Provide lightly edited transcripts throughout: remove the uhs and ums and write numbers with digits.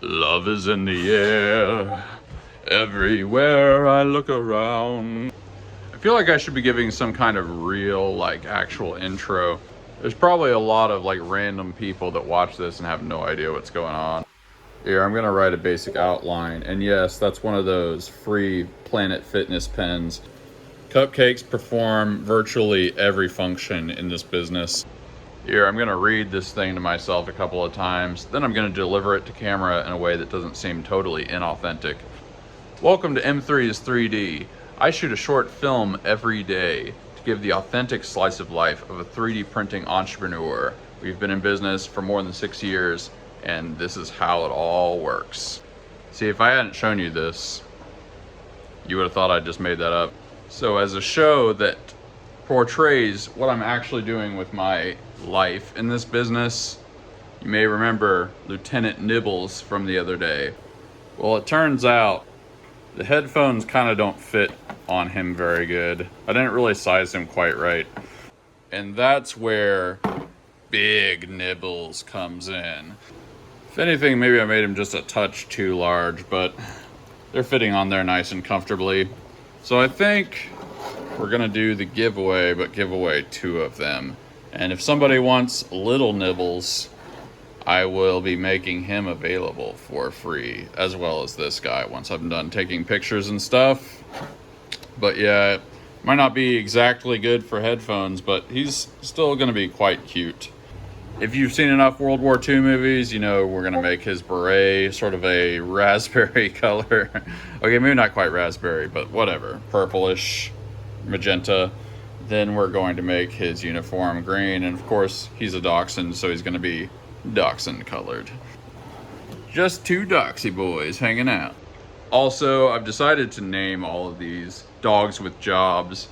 Love is in the air, everywhere I look around. I feel like I should be giving some kind of real, like, actual intro. There's probably a lot of, like, random people that watch this and have no idea what's going on. Here, I'm gonna write a basic outline. And yes, that's one of those free Planet Fitness pens. Cupcakes perform virtually every function in this business. Here, I'm gonna read this thing to myself a couple of times, then I'm gonna deliver it to camera in a way that doesn't seem totally inauthentic. Welcome to M3's 3D. I shoot a short film every day to give the authentic slice of life of a 3D printing entrepreneur. We've been in business for more than 6 years, and this is how it all works. See, if I hadn't shown you this, you would have thought I just made that up. So as a show that portrays what I'm actually doing with my life in this business, you may remember Lieutenant Nibbles from the other day. Well, it turns out the headphones kind of don't fit on him very good. I didn't really size him quite right. And that's where Big Nibbles comes in. If anything, maybe I made him just a touch too large, but they're fitting on there nice and comfortably. So I think we're gonna do the giveaway, but give away 2 of them. And if somebody wants Little Nibbles, I will be making him available for free, as well as this guy once I'm done taking pictures and stuff. But yeah, it might not be exactly good for headphones, but he's still gonna be quite cute. If you've seen enough World War II movies, you know we're gonna make his beret sort of a raspberry color. Okay, maybe not quite raspberry, but whatever, purplish, magenta. Then we're going to make his uniform green, and of course he's a dachshund, so he's gonna be dachshund colored. Just 2 doxy boys hanging out. Also, I've decided to name all of these Dogs with Jobs.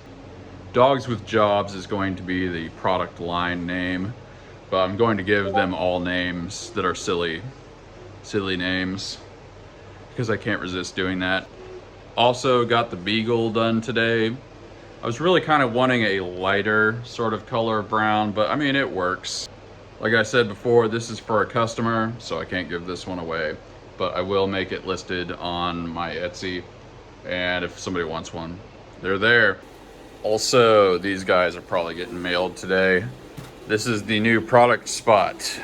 Dogs with Jobs is going to be the product line name, but I'm going to give them all names that are silly names, because I can't resist doing that. Also got the beagle done today. I was really kind of wanting a lighter sort of color of brown, but I mean, it works. Like I said before, this is for a customer, so I can't give this one away, but I will make it listed on my Etsy, and if somebody wants one, they're there. Also, these guys are probably getting mailed today. This is the new product spot.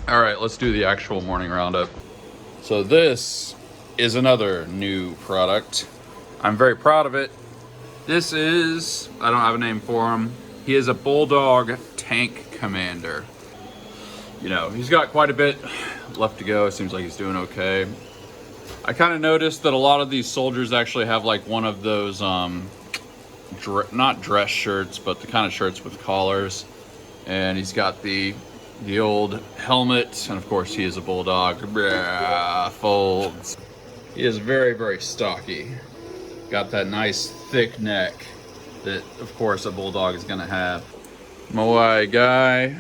All right, let's do the actual morning roundup. So this is another new product. I'm very proud of it. This is, I don't have a name for him. He is a Bulldog Tank Commander. You know, he's got quite a bit left to go. It seems like he's doing okay. I kind of noticed that a lot of these soldiers actually have like one of those, not dress shirts, but the kind of shirts with collars. And he's got the old helmet, and of course he is a bulldog. Folds. He is very, very stocky. Got that nice thick neck that, of course, a bulldog is gonna have. Moai guy,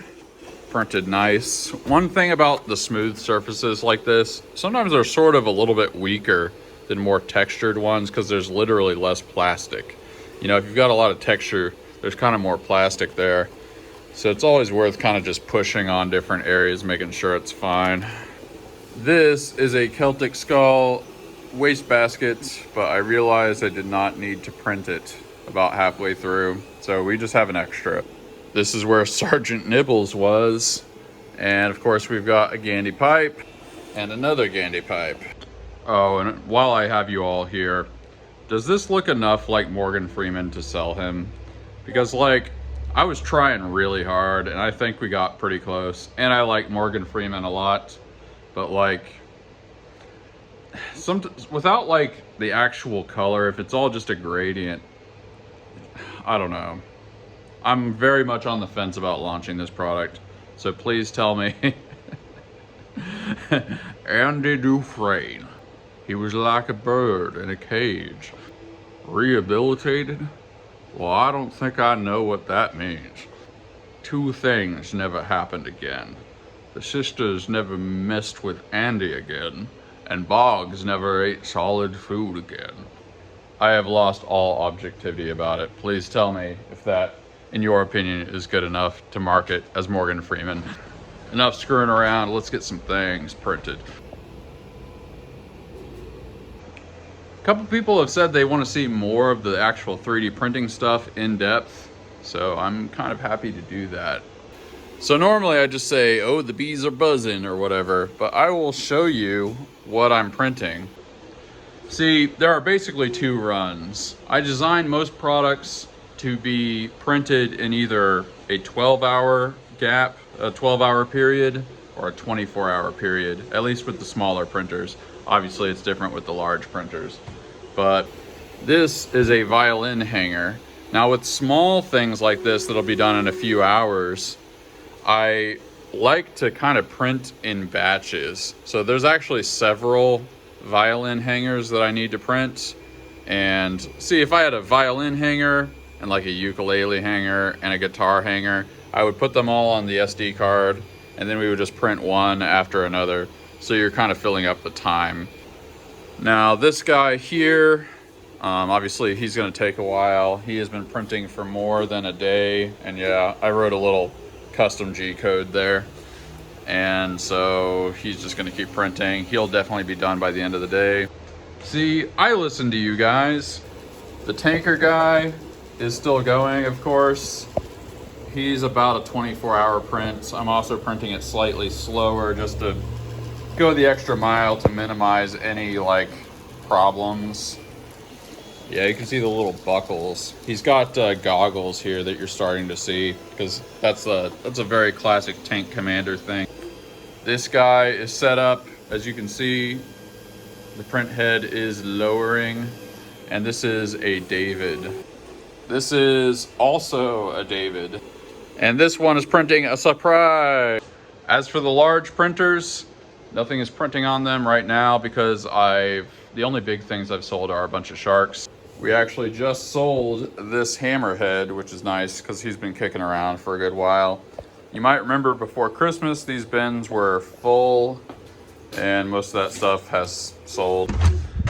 printed nice. One thing about the smooth surfaces like this, sometimes they're sort of a little bit weaker than more textured ones because there's literally less plastic. You know, if you've got a lot of texture, there's kind of more plastic there. So it's always worth kind of just pushing on different areas, making sure it's fine. This is a Celtic Skull wastebasket, but I realized I did not need to print it about halfway through, so we just have an extra. This is where Sergeant Nibbles was, and of course we've got a Gandy pipe and another Gandy pipe. Oh, and while I have you all here, does this look enough like Morgan Freeman to sell him? Because, like, I was trying really hard, and I think we got pretty close, and I like Morgan Freeman a lot, but like, without like the actual color, if it's all just a gradient, I don't know. I'm very much on the fence about launching this product, so please tell me. Andy Dufresne, he was like a bird in a cage. Rehabilitated? Well, I don't think I know what that means. 2 things never happened again. The sisters never messed with Andy again, and Boggs never ate solid food again. I have lost all objectivity about it. Please tell me if that, in your opinion, is good enough to market as Morgan Freeman. enough screwing around. Let's get some things printed. A couple people have said they want to see more of the actual 3D printing stuff in depth, so I'm kind of happy to do that. So normally I just say, oh, the bees are buzzing or whatever, but I will show you what I'm printing. See, there are basically two runs. I design most products to be printed in either a 12-hour gap, a 12-hour period, or a 24-hour period, at least with the smaller printers. Obviously, it's different with the large printers. But this is a violin hanger. Now, with small things like this that'll be done in a few hours, I like to kind of print in batches. So there's actually several violin hangers that I need to print. And see, if I had a violin hanger and like a ukulele hanger and a guitar hanger, I would put them all on the SD card and then we would just print one after another. So you're kind of filling up the time. Now this guy here, obviously he's gonna take a while. He has been printing for more than a day. And yeah, I wrote a little custom G code there. And so he's just gonna keep printing. He'll definitely be done by the end of the day. See, I listen to you guys. The tanker guy is still going, of course. He's about a 24-hour print. I'm also printing it slightly slower just to go the extra mile to minimize any like problems. Yeah, you can see the little buckles. He's got goggles here that you're starting to see because that's a very classic tank commander thing. This guy is set up, as you can see, the print head is lowering, and this is a David. This is also a David, and this one is printing a surprise. As for the large printers, nothing is printing on them right now because the only big things I've sold are a bunch of sharks. We actually just sold this hammerhead, which is nice because he's been kicking around for a good while. You might remember before Christmas, these bins were full and most of that stuff has sold.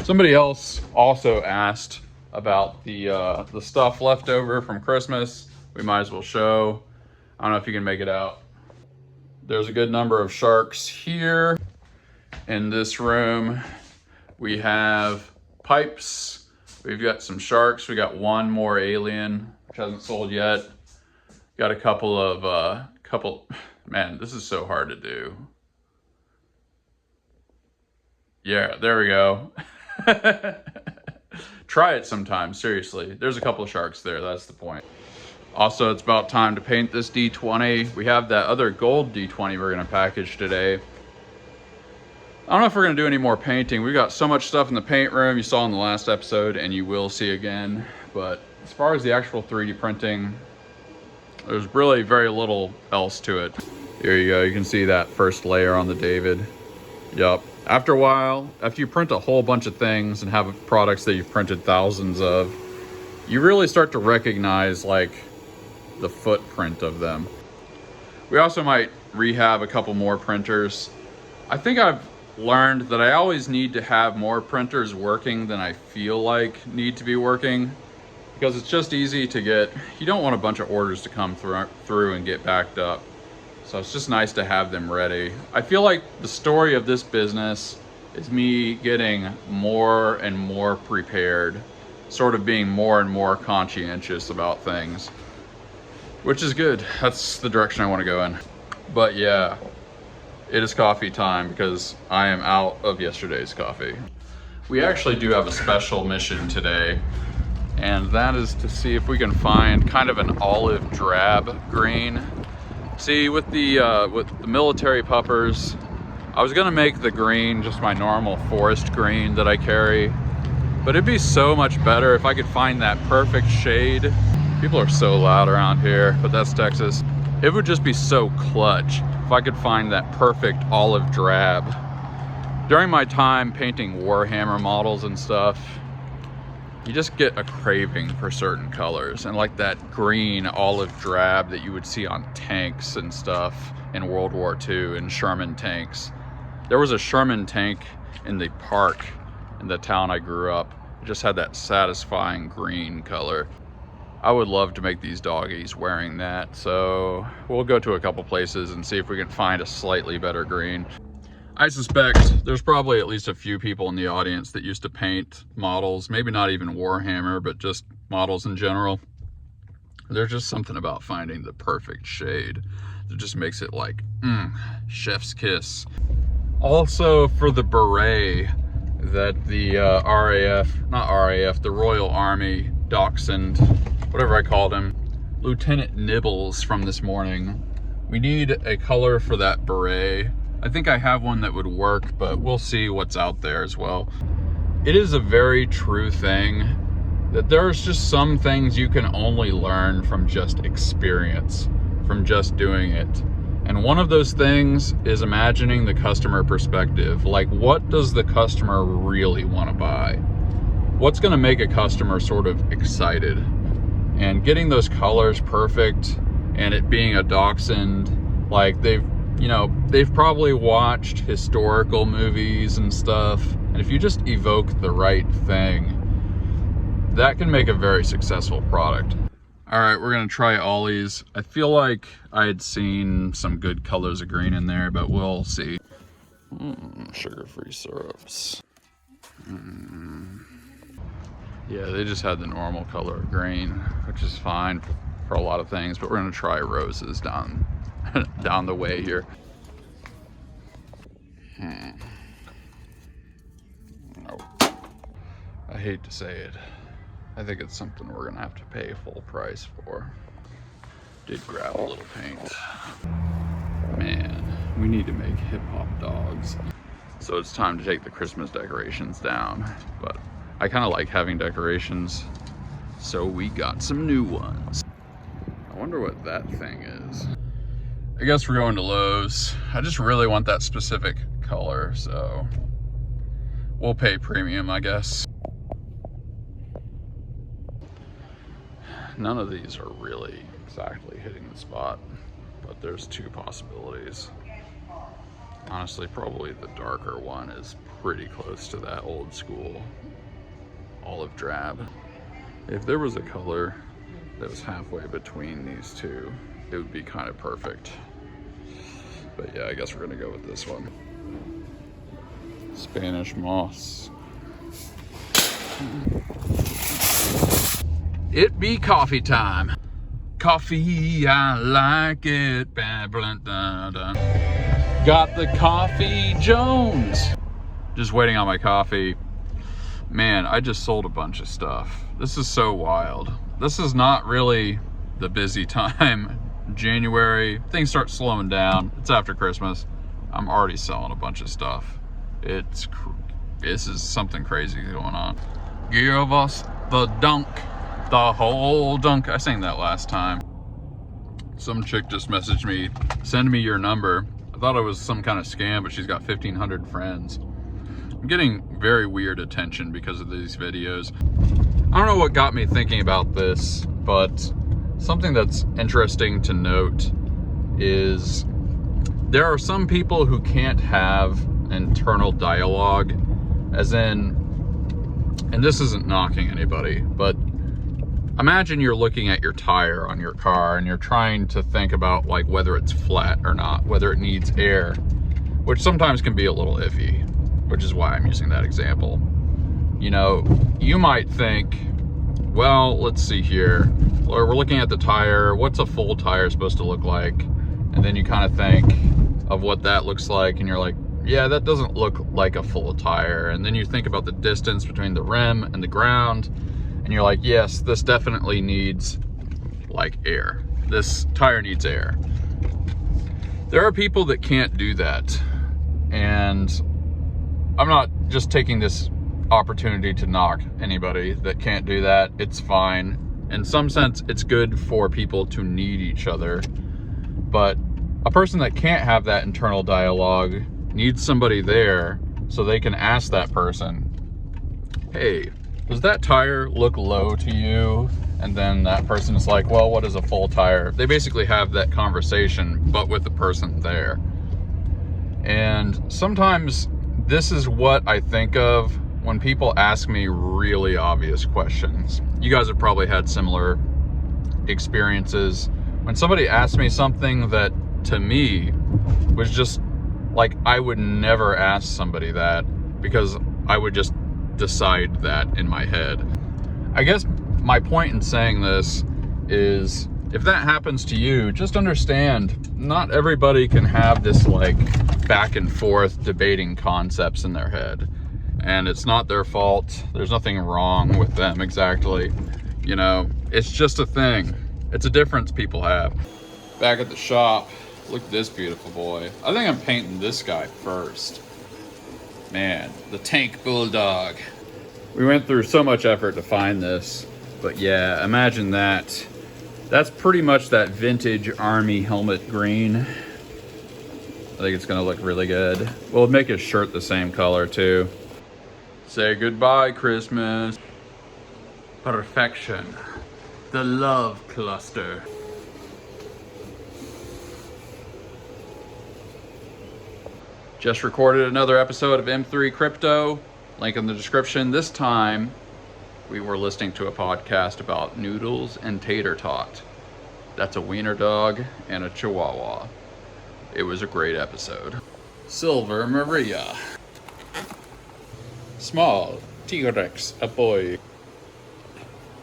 Somebody else also asked about the stuff left over from Christmas. We might as well show. I don't know if you can make it out. There's a good number of sharks here. In this room, we have pipes. We've got some sharks. We got one more alien, which hasn't sold yet. Got a couple of, man, this is so hard to do. Yeah, there we go. Try it sometime, seriously. There's a couple of sharks there, that's the point. Also, it's about time to paint this D20. We have that other gold D20 we're gonna package today. I don't know if we're gonna do any more painting. We got so much stuff in the paint room you saw in the last episode and you will see again. But as far as the actual 3D printing, there's really very little else to it. Here you go, you can see that first layer on the David. Yup. After a while, after you print a whole bunch of things and have products that you've printed thousands of, you really start to recognize like the footprint of them. We also might rehab a couple more printers. I think I've learned that I always need to have more printers working than I feel like need to be working, because it's just easy to get, you don't want a bunch of orders to come through and get backed up. So it's just nice to have them ready. I feel like the story of this business is me getting more and more prepared, sort of being more and more conscientious about things, which is good. That's the direction I want to go in. But yeah, it is coffee time because I am out of yesterday's coffee. We actually do have a special mission today, and that is to see if we can find kind of an olive drab green. See, with the military puppers, I was gonna make the green just my normal forest green that I carry, but it'd be so much better if I could find that perfect shade. People are so loud around here, but that's Texas. It would just be so clutch if I could find that perfect olive drab. During my time painting Warhammer models and stuff, you just get a craving for certain colors, and like that green olive drab that you would see on tanks and stuff in World War II and Sherman tanks. There was a Sherman tank in the park in the town I grew up. It just had that satisfying green color. I would love to make these doggies wearing that. So we'll go to a couple places and see if we can find a slightly better green. I suspect there's probably at least a few people in the audience that used to paint models, maybe not even Warhammer, but just models in general. There's just something about finding the perfect shade that just makes it like, chef's kiss. Also for the beret that the the Royal Army Dachshund, whatever I called him, Lieutenant Nibbles from this morning. We need a color for that beret. I think I have one that would work, but we'll see what's out there as well. It is a very true thing that there's just some things you can only learn from just experience, from just doing it. And one of those things is imagining the customer perspective. Like, what does the customer really want to buy? What's going to make a customer sort of excited? And getting those colors perfect, and it being a dachshund, like they've probably watched historical movies and stuff. And if you just evoke the right thing, that can make a very successful product. All right, we're gonna try Ollie's. I feel like I had seen some good colors of green in there, but we'll see. Sugar-free syrups. Yeah, they just had the normal color of green, which is fine for a lot of things, but we're gonna try roses down the way here. Nope. I hate to say it. I think it's something we're gonna have to pay full price for. Did grab a little paint. Man, we need to make hip-hop dogs. So it's time to take the Christmas decorations down, but I kind of like having decorations, so we got some new ones. I wonder what that thing is. I guess we're going to Lowe's. I just really want that specific color, so we'll pay premium, I guess. None of these are really exactly hitting the spot, but there's two possibilities. Honestly, probably the darker one is pretty close to that old school olive drab. If there was a color that was halfway between these two, it would be kind of perfect. But yeah, I guess we're gonna go with this one. Spanish moss. It be coffee time. Coffee, I like it. Got the Coffee Jones. Just waiting on my coffee. Man, I just sold a bunch of stuff. This is so wild. This is not really the busy time. January, things start slowing down. It's after Christmas. I'm already selling a bunch of stuff. This is something crazy going on. Give us the dunk. The whole dunk. I sang that last time. Some chick just messaged me, send me your number. I thought it was some kind of scam, but she's got 1,500 friends. I'm getting very weird attention because of these videos. I don't know what got me thinking about this, but something that's interesting to note is there are some people who can't have internal dialogue, as in, and this isn't knocking anybody, but imagine you're looking at your tire on your car and you're trying to think about like whether it's flat or not, whether it needs air, which sometimes can be a little iffy, which is why I'm using that example. You know, you might think, well, let's see here, or we're looking at the tire, what's a full tire supposed to look like? And then you kind of think of what that looks like and you're like, yeah, that doesn't look like a full tire. And then you think about the distance between the rim and the ground, and you're like, yes, this definitely needs like air. This tire needs air. There are people that can't do that. And I'm not just taking this opportunity to knock anybody that can't do that. It's fine. In some sense, it's good for people to need each other. But a person that can't have that internal dialogue needs somebody there so they can ask that person, hey, does that tire look low to you? And then that person is like, well, what is a full tire? They basically have that conversation, but with the person there. And sometimes this is what I think of when people ask me really obvious questions. You guys have probably had similar experiences. When somebody asks me something that to me was just like, I would never ask somebody that, because I would just decide that in my head. I guess my point in saying this is, if that happens to you, just understand not everybody can have this like back and forth debating concepts in their head. And it's not their fault. There's nothing wrong with them exactly. You know, it's just a thing. It's a difference people have. Back at the shop, look at this beautiful boy. I think I'm painting this guy first. Man, the tank bulldog. We went through so much effort to find this, but yeah, imagine that. That's pretty much that vintage army helmet green. I think it's gonna look really good. We'll make his shirt the same color too. Say goodbye, Christmas. Perfection. The love cluster. Just recorded another episode of M3 Crypto. Link in the description. This time, we were listening to a podcast about noodles and tater tot. That's a wiener dog and a chihuahua. It was a great episode. Silver Maria. Small T-Rex, a boy.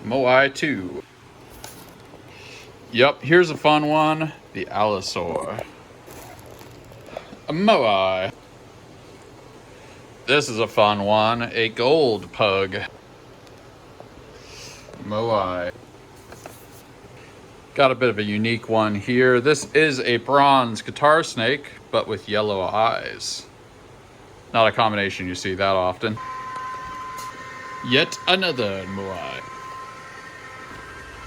Moai 2. Yup, here's a fun one. The Allosaur. A Moai. This is a fun one. A gold pug. Moai. Got a bit of a unique one here. This is a bronze guitar snake, but with yellow eyes. Not a combination you see that often. Yet another Moai.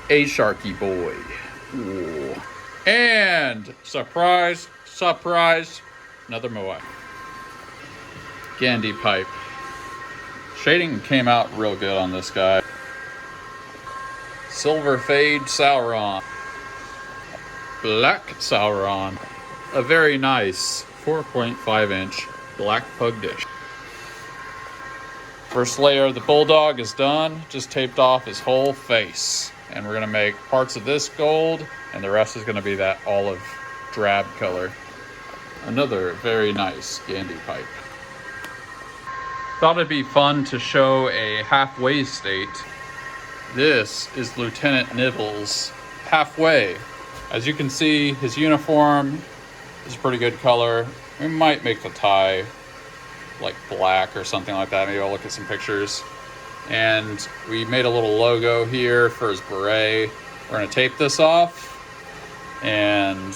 A Sharky boy. Ooh. And surprise, surprise, another Moai. Gandhi pipe. Shading came out real good on this guy. Silver Fade Sauron. Black Sauron. A very nice 4.5 inch black pug dish. First layer of the bulldog is done. Just taped off his whole face. And we're gonna make parts of this gold, and the rest is gonna be that olive drab color. Another very nice Gandhi pipe. Thought it'd be fun to show a halfway state. This is Lieutenant Nibbles, halfway. As you can see, his uniform is a pretty good color. We might make the tie like black or something like that. Maybe I'll look at some pictures. And we made a little logo here for his beret. We're gonna tape this off. And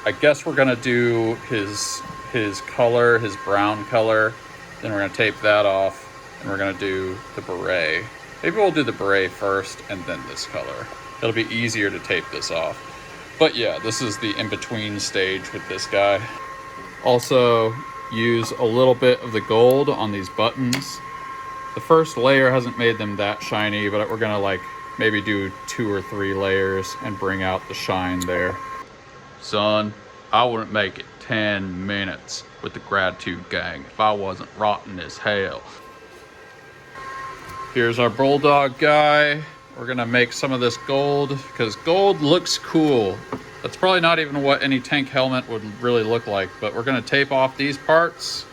I guess we're gonna do his color, his brown color. Then we're gonna tape that off, and we're gonna do the beret. Maybe we'll do the beret first and then this color. It'll be easier to tape this off. But yeah, this is the in-between stage with this guy. Also, use a little bit of the gold on these buttons. The first layer hasn't made them that shiny, but we're gonna like maybe do 2 or 3 layers and bring out the shine there. Son, I wouldn't make it 10 minutes with the Gratitude Gang if I wasn't rotten as hell. Here's our bulldog guy. We're gonna make some of this gold because gold looks cool. That's probably not even what any tank helmet would really look like, but we're gonna tape off these parts,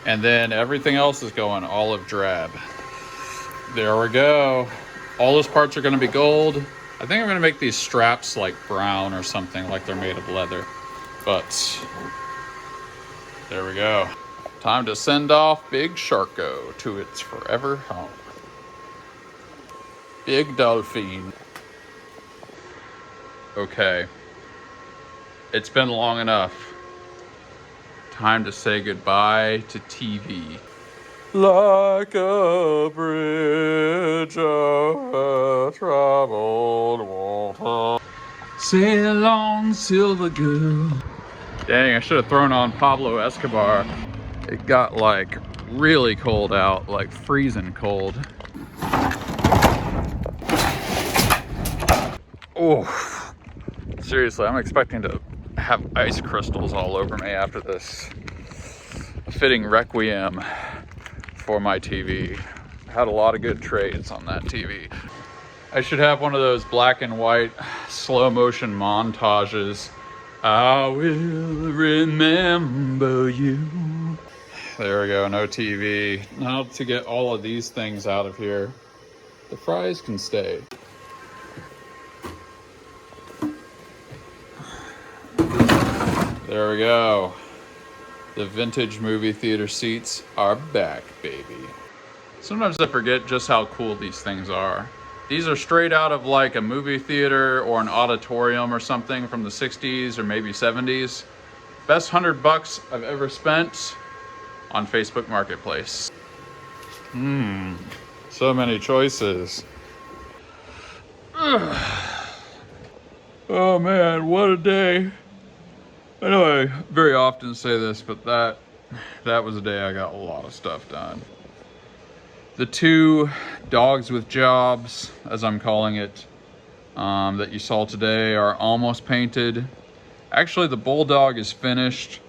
and then everything else is going olive drab. There we go. All those parts are gonna be gold. I think I'm gonna make these straps like brown or something, like they're made of leather. But there we go. Time to send off Big Sharko to its forever home. Big Dolphin. Okay. It's been long enough. Time to say goodbye to TV. Like a bridge over troubled water. Sail on, silver girl. Dang, I should have thrown on Pablo Escobar. It got like really cold out, like freezing cold. Oh, seriously, I'm expecting to have ice crystals all over me after this. A fitting requiem for my TV. Had a lot of good trades on that TV. I should have one of those black and white slow motion montages. I will remember you. There we go, no TV. Now to get all of these things out of here. The fries can stay. There we go. The vintage movie theater seats are back, baby. Sometimes I forget just how cool these things are. These are straight out of like a movie theater or an auditorium or something from the 60s or maybe 70s. Best $100 I've ever spent on Facebook Marketplace. So many choices. Oh man, what a day. I know I very often say this, but that was a day I got a lot of stuff done. The 2 dogs with jobs, as I'm calling it, that you saw today are almost painted. Actually, the bulldog is finished,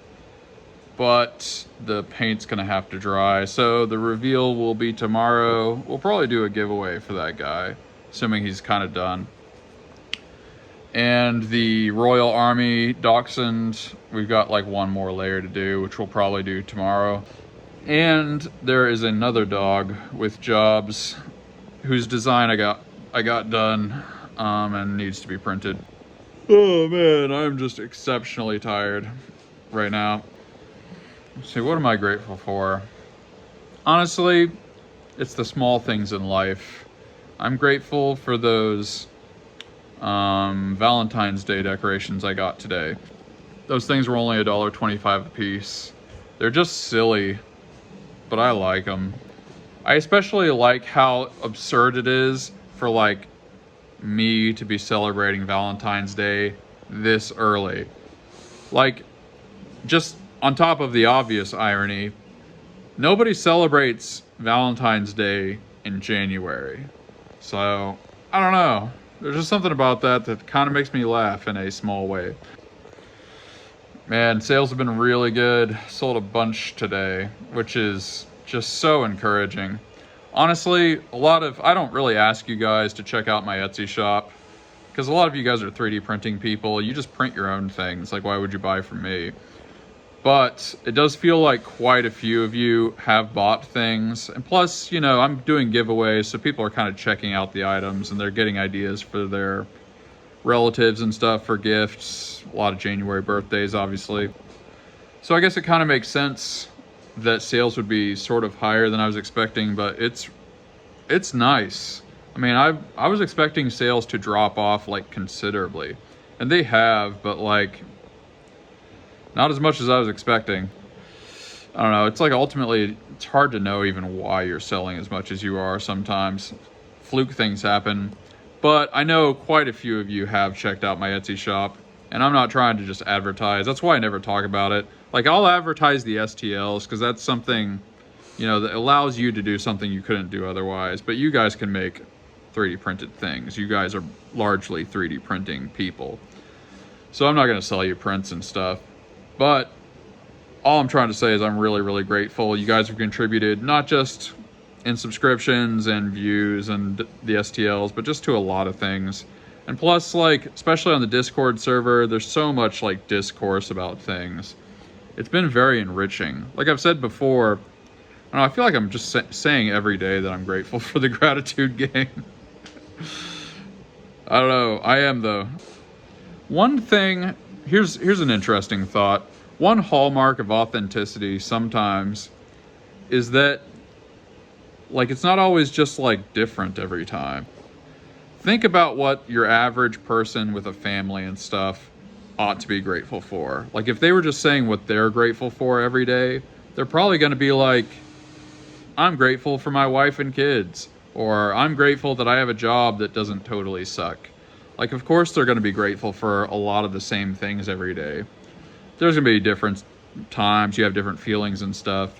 but the paint's gonna have to dry. So the reveal will be tomorrow. We'll probably do a giveaway for that guy, assuming he's kind of done. And the Royal Army Dachshund, we've got like one more layer to do, which we'll probably do tomorrow. And there is another dog with jobs whose design I got done and needs to be printed. Oh man, I'm just exceptionally tired right now. Let's see, what am I grateful for? Honestly, it's the small things in life. I'm grateful for those Valentine's Day decorations I got today. Those things were only $1.25 a piece. They're just silly, but I like them. I especially like how absurd it is for like me to be celebrating Valentine's Day this early. Like, just on top of the obvious irony, nobody celebrates Valentine's Day in January. So, I don't know. There's just something about that kind of makes me laugh in a small way. Man, sales have been really good. Sold a bunch today, which is just so encouraging. Honestly, I don't really ask you guys to check out my Etsy shop because a lot of you guys are 3D printing people. You just print your own things. Like, why would you buy from me? But it does feel like quite a few of you have bought things. And plus, you know, I'm doing giveaways, so people are kind of checking out the items and they're getting ideas for their relatives and stuff for gifts. A lot of January birthdays, obviously. So I guess it kind of makes sense that sales would be sort of higher than I was expecting, but it's nice. I mean, I was expecting sales to drop off like considerably, and they have, but like not as much as I was expecting. I don't know. It's like ultimately it's hard to know even why you're selling as much as you are sometimes. Fluke things happen. But I know quite a few of you have checked out my Etsy shop, and I'm not trying to just advertise. That's why I never talk about it. Like, I'll advertise the STLs because that's something, you know, that allows you to do something you couldn't do otherwise. But you guys can make 3D printed things. You guys are largely 3D printing people. So I'm not going to sell you prints and stuff. But all I'm trying to say is I'm really, really grateful. You guys have contributed not just in subscriptions and views and the STLs, but just to a lot of things. And plus, like, especially on the Discord server, there's so much like discourse about things. It's been very enriching. Like I've said before, I don't know, I feel like I'm just saying every day that I'm grateful for the gratitude game. I don't know, I am though. One thing, here's an interesting thought. One hallmark of authenticity sometimes is that, like, it's not always just like different every time. Think about what your average person with a family and stuff ought to be grateful for. Like, if they were just saying what they're grateful for every day, they're probably going to be like, I'm grateful for my wife and kids, or I'm grateful that I have a job that doesn't totally suck. Like, of course they're going to be grateful for a lot of the same things every day. There's going to be different times, you have different feelings and stuff,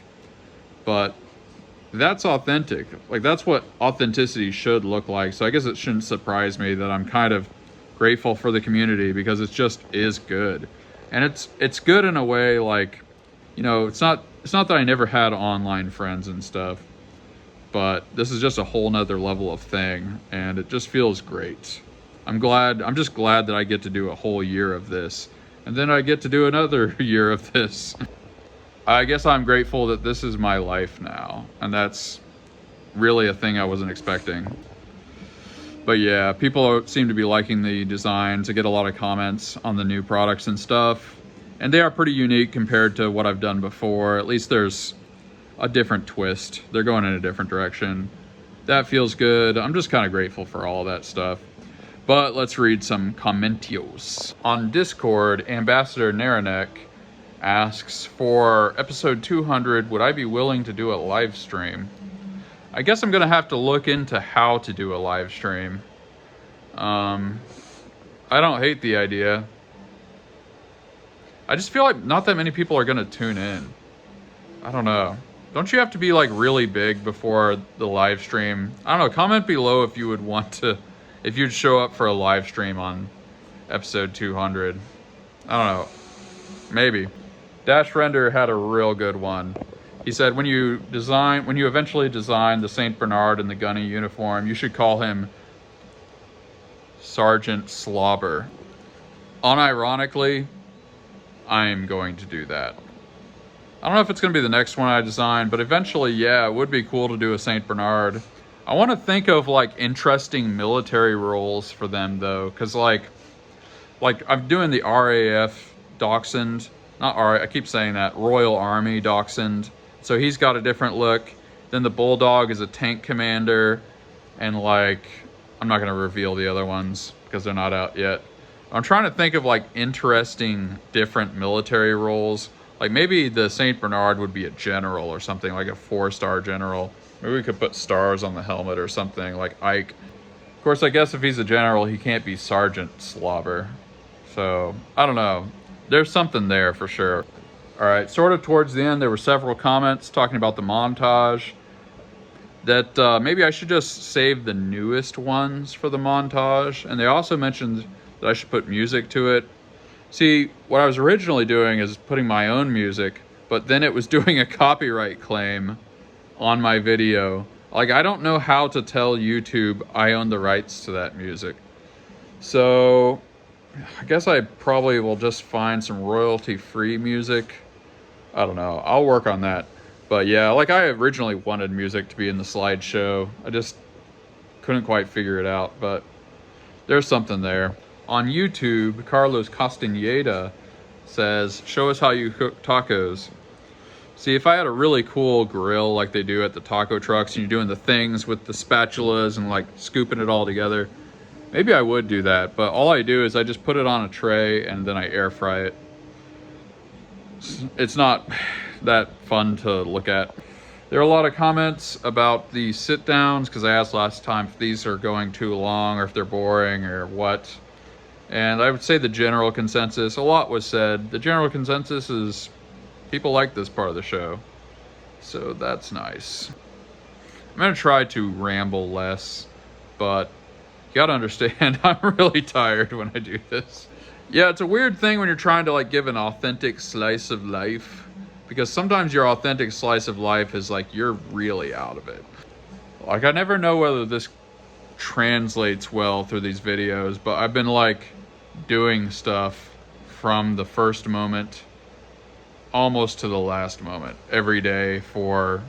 but that's authentic. Like, that's what authenticity should look like. So I guess it shouldn't surprise me that I'm kind of grateful for the community, because it just is good. And it's good in a way, like, you know, it's not that I never had online friends and stuff, but this is just a whole nother level of thing, and it just feels great. I'm just glad that I get to do a whole year of this, and then I get to do another year of this. I guess I'm grateful that this is my life now, and that's really a thing I wasn't expecting. But yeah, people seem to be liking the designs. I get a lot of comments on the new products and stuff, and they are pretty unique compared to what I've done before. At least there's a different twist. They're going in a different direction. That feels good. I'm just kind of grateful for all that stuff. But let's read some commentios. On Discord, Ambassador Naranek asks, for episode 200, would I be willing to do a live stream? I guess I'm gonna have to look into how to do a live stream. I don't hate the idea. I just feel like not that many people are gonna tune in. I don't know. Don't you have to be like really big before the live stream? I don't know, comment below if you would want to, if you'd show up for a live stream on episode 200. I don't know, maybe. Dash Render had a real good one. He said, when you eventually design the St. Bernard in the gunny uniform, you should call him Sergeant Slobber. Unironically, I'm going to do that. I don't know if it's going to be the next one I design, but eventually, yeah, it would be cool to do a St. Bernard. I want to think of like interesting military roles for them though, because like I'm doing the RAF Dachshund, not RAF, I keep saying that, Royal Army Dachshund. So he's got a different look. Then the Bulldog is a tank commander, and like, I'm not gonna reveal the other ones because they're not out yet. I'm trying to think of like interesting different military roles. Like maybe the St. Bernard would be a general or something, like a 4-star general. Maybe we could put stars on the helmet or something, like Ike. Of course, I guess if he's a general, he can't be Sergeant Slobber. So, I don't know. There's something there for sure. All right, sort of towards the end, there were several comments talking about the montage. That maybe I should just save the newest ones for the montage. And they also mentioned that I should put music to it. See, what I was originally doing is putting my own music, but then it was doing a copyright claim on my video. Like, I don't know how to tell YouTube I own the rights to that music. So, I guess I probably will just find some royalty-free music. I don't know. I'll work on that. But yeah, like I originally wanted music to be in the slideshow. I just couldn't quite figure it out, but there's something there. On YouTube, Carlos Castaneda says, show us how you cook tacos. See, if I had a really cool grill like they do at the taco trucks and you're doing the things with the spatulas and like scooping it all together, maybe I would do that. But all I do is I just put it on a tray and then I air fry it. It's not that fun to look at. There are a lot of comments about the sit downs because I asked last time if these are going too long or if they're boring or what. And I would say the general consensus, a lot was said. The general consensus is people like this part of the show. So that's nice. I'm gonna try to ramble less, but you gotta understand I'm really tired when I do this. Yeah, it's a weird thing when you're trying to like give an authentic slice of life, because sometimes your authentic slice of life is like you're really out of it. Like I never know whether this translates well through these videos, but I've been like doing stuff from the first moment almost to the last moment every day for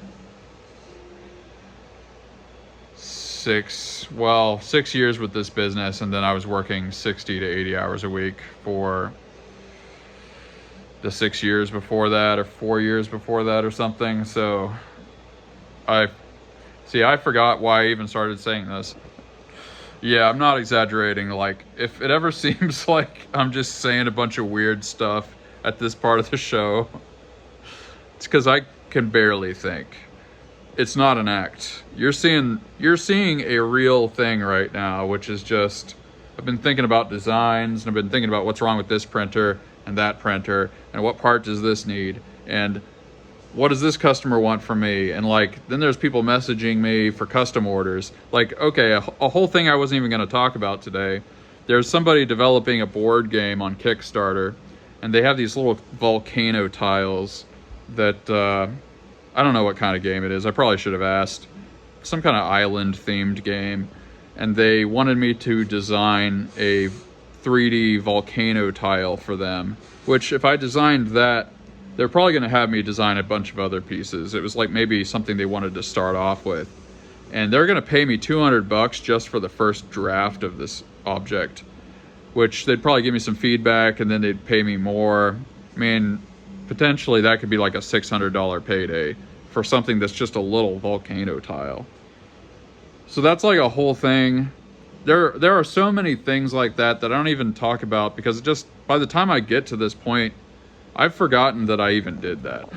6 years with this business, and then I was working 60 to 80 hours a week for the 6 years before that, or 4 years before that or something. So I forgot why I even started saying this. Yeah, I'm not exaggerating. Like, if it ever seems like I'm just saying a bunch of weird stuff at this part of the show, it's because I can barely think. It's not an act. You're seeing a real thing right now, which is just, I've been thinking about designs, and I've been thinking about what's wrong with this printer and that printer, and what part does this need, and what does this customer want from me? And like, then there's people messaging me for custom orders. Like, okay, a whole thing I wasn't even going to talk about today. There's somebody developing a board game on Kickstarter, and they have these little volcano tiles that, I don't know what kind of game it is. I probably should have asked. some kind of island themed game, and they wanted me to design a 3D volcano tile for them, which if I designed that, they're probably going to have me design a bunch of other pieces. It was like maybe something they wanted to start off with. And they're going to pay me $200 just for the first draft of this object, which they'd probably give me some feedback and then they'd pay me more. I mean, potentially that could be like a $600 payday for something that's just a little volcano tile. So that's like a whole thing. There are so many things like that that I don't even talk about, because it just, by the time I get to this point, I've forgotten that I even did that.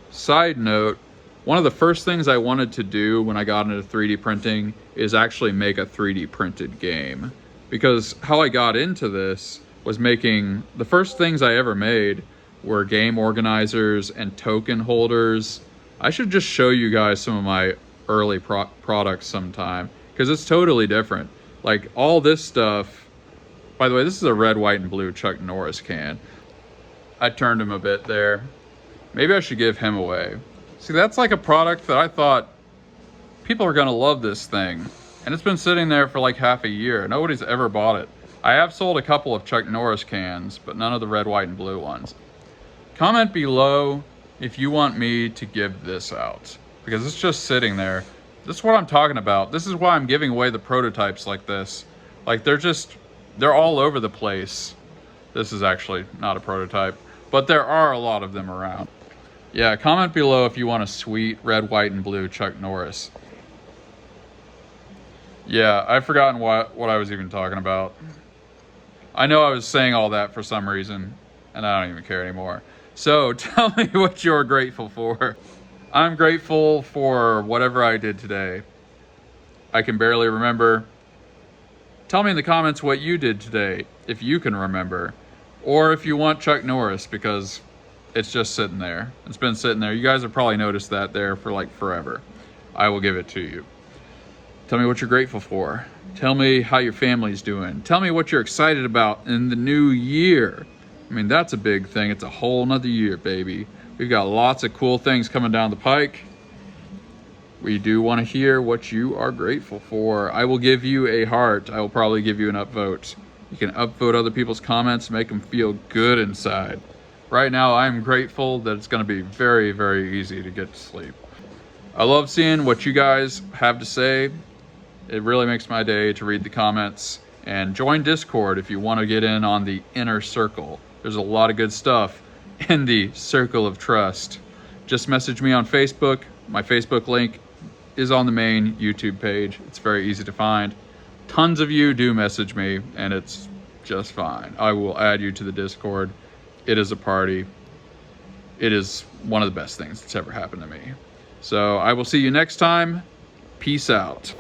Side note, one of the first things I wanted to do when I got into 3D printing is actually make a 3D printed game. Because how I got into this was making, the first things I ever made were game organizers and token holders. I should just show you guys some of my early products sometime, because it's totally different. Like all this stuff, by the way, this is a red, white, and blue Chuck Norris can. I turned him a bit there. Maybe I should give him away. See, that's like a product that I thought people are gonna love this thing. And it's been sitting there for like half a year. Nobody's ever bought it. I have sold a couple of Chuck Norris cans, but none of the red, white, and blue ones. Comment below if you want me to give this out, because it's just sitting there. This is what I'm talking about. This is why I'm giving away the prototypes like this. Like they're all over the place. This is actually not a prototype, but there are a lot of them around. Yeah, comment below if you want a sweet red, white, and blue Chuck Norris. Yeah, I've forgotten what I was even talking about. I know I was saying all that for some reason, and I don't even care anymore. So tell me what you're grateful for. I'm grateful for whatever I did today. I can barely remember. Tell me in the comments what you did today, if you can remember. Or if you want Chuck Norris, because it's just sitting there. It's been sitting there. You guys have probably noticed that there for like forever. I will give it to you. Tell me what you're grateful for. Tell me how your family's doing. Tell me what you're excited about in the new year. I mean, that's a big thing. It's a whole nother year, baby. We've got lots of cool things coming down the pike. We do want to hear what you are grateful for. I will give you a heart. I will probably give you an upvote. You can upvote other people's comments, make them feel good inside. Right now, I'm grateful that it's going to be very, very easy to get to sleep. I love seeing what you guys have to say. It really makes my day to read the comments. And join Discord if you want to get in on the inner circle. There's a lot of good stuff in the circle of trust. Just message me on Facebook. My Facebook link is on the main YouTube page. It's very easy to find. Tons of you do message me, and it's just fine. I will add you to the Discord. It is a party. It is one of the best things that's ever happened to me. So I will see you next time. Peace out.